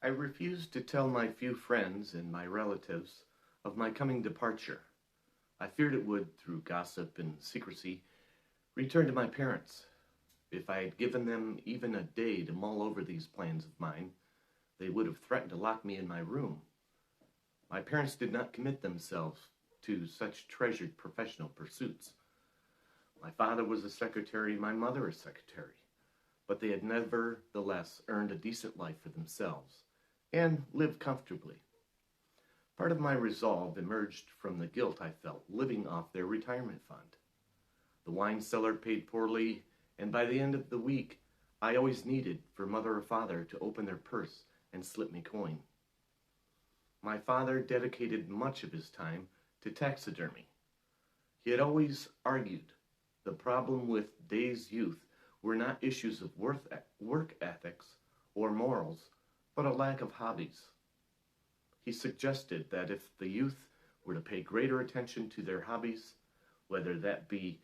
I refused to tell my few friends and my relatives of my coming departure. I feared it would, through gossip and secrecy, return to my parents. If I had given them even a day to mull over these plans of mine, they would have threatened to lock me in my room. My parents did not commit themselves to such treasured professional pursuits. My father was a secretary, my mother a secretary, but they had nevertheless earned a decent life for themselves and lived comfortably. Part of my resolve emerged from the guilt I felt living off their retirement fund. The wine cellar paid poorly, and by the end of the week, I always needed for mother or father to open their purse and slip me coin. My father dedicated much of his time to taxidermy. He had always argued the problem with today's youth were not issues of work ethics or morals, but a lack of hobbies. He suggested that if the youth were to pay greater attention to their hobbies, whether that be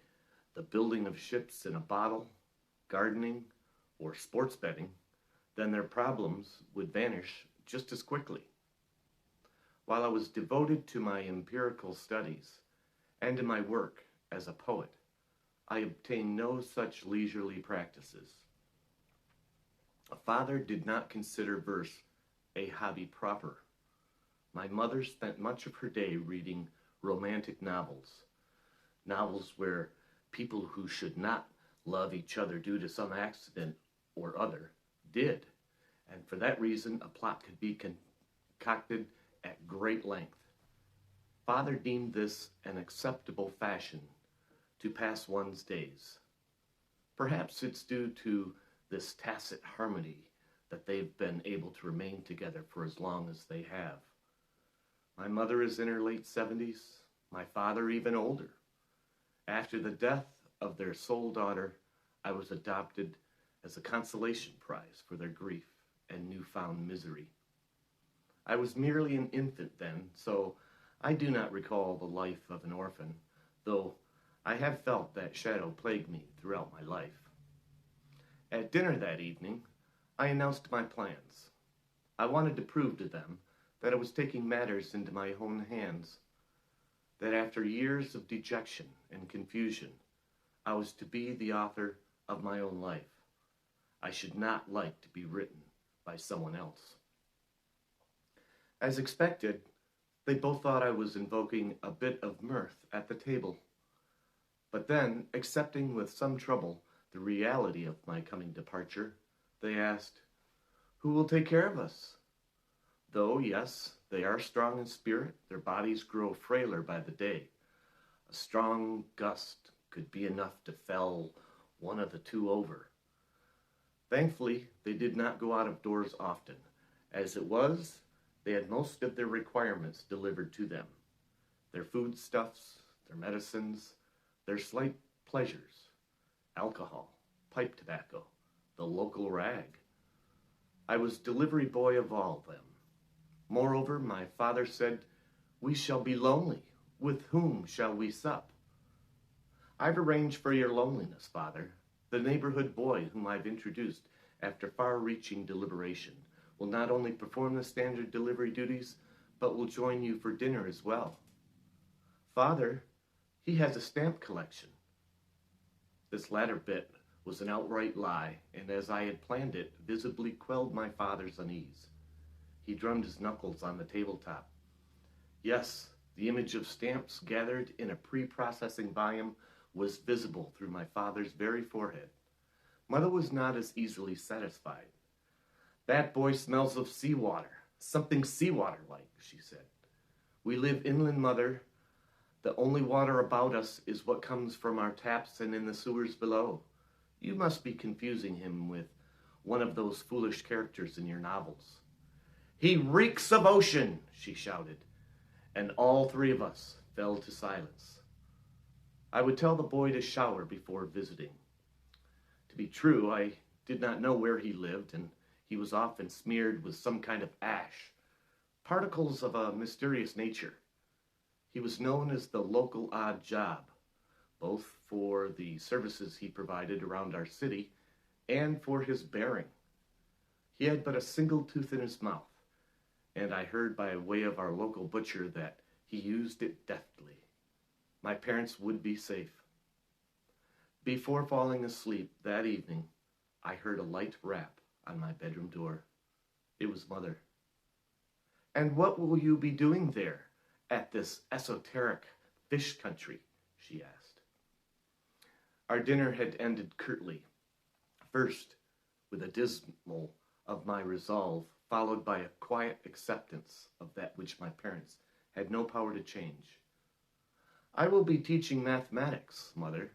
the building of ships in a bottle, gardening, or sports betting, then their problems would vanish just as quickly. While I was devoted to my empirical studies and to my work as a poet, I obtained no such leisurely practices. A father did not consider verse a hobby proper. My mother spent much of her day reading romantic novels where people who should not love each other due to some accident or other did, and for that reason a plot could be concocted at great length. Father deemed this an acceptable fashion to pass one's days. Perhaps it's due to this tacit harmony that they've been able to remain together for as long as they have. My mother is in her late 70s, my father even older. After the death of their sole daughter, I was adopted as a consolation prize for their grief and newfound misery. I was merely an infant then, so I do not recall the life of an orphan, though I have felt that shadow plague me throughout my life. At dinner that evening, I announced my plans. I wanted to prove to them that I was taking matters into my own hands, that after years of dejection and confusion, I was to be the author of my own life. I should not like to be written by someone else. As expected, they both thought I was invoking a bit of mirth at the table. But then, accepting with some trouble the reality of my coming departure, they asked, "Who will take care of us?" Though, yes, they are strong in spirit, their bodies grow frailer by the day. A strong gust could be enough to fell one of the two over. Thankfully, they did not go out of doors often. As it was, they had most of their requirements delivered to them. Their foodstuffs, their medicines, their slight pleasures, alcohol, pipe tobacco, the local rag. I was delivery boy of all of them. Moreover, my father said, "We shall be lonely. With whom shall we sup?" "I've arranged for your loneliness, Father. The neighborhood boy whom I've introduced after far-reaching deliberation will not only perform the standard delivery duties, but will join you for dinner as well." "Father, he has a stamp collection." This latter bit was an outright lie, and as I had planned it, visibly quelled my father's unease. He drummed his knuckles on the tabletop. Yes, the image of stamps gathered in a pre-processing volume was visible through my father's very forehead. Mother was not as easily satisfied. "That boy smells of seawater, something seawater-like," she said. "We live inland, Mother. The only water about us is what comes from our taps and in the sewers below. You must be confusing him with one of those foolish characters in your novels." "He reeks of ocean," she shouted, and all three of us fell to silence. I would tell the boy to shower before visiting. To be true, I did not know where he lived, and he was often smeared with some kind of ash, particles of a mysterious nature. He was known as the local odd job, both for the services he provided around our city and for his bearing. He had but a single tooth in his mouth, and I heard by way of our local butcher that he used it deftly. My parents would be safe. Before falling asleep that evening, I heard a light rap on my bedroom door. It was Mother. "And what will you be doing there, at this esoteric fish country?" she asked. Our dinner had ended curtly. First, with a dismal of my resolve, followed by a quiet acceptance of that which my parents had no power to change. "I will be teaching mathematics, Mother,"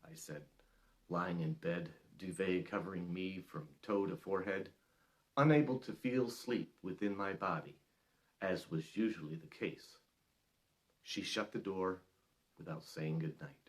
I said, lying in bed, duvet covering me from toe to forehead, unable to feel sleep within my body, as was usually the case. She shut the door without saying good night.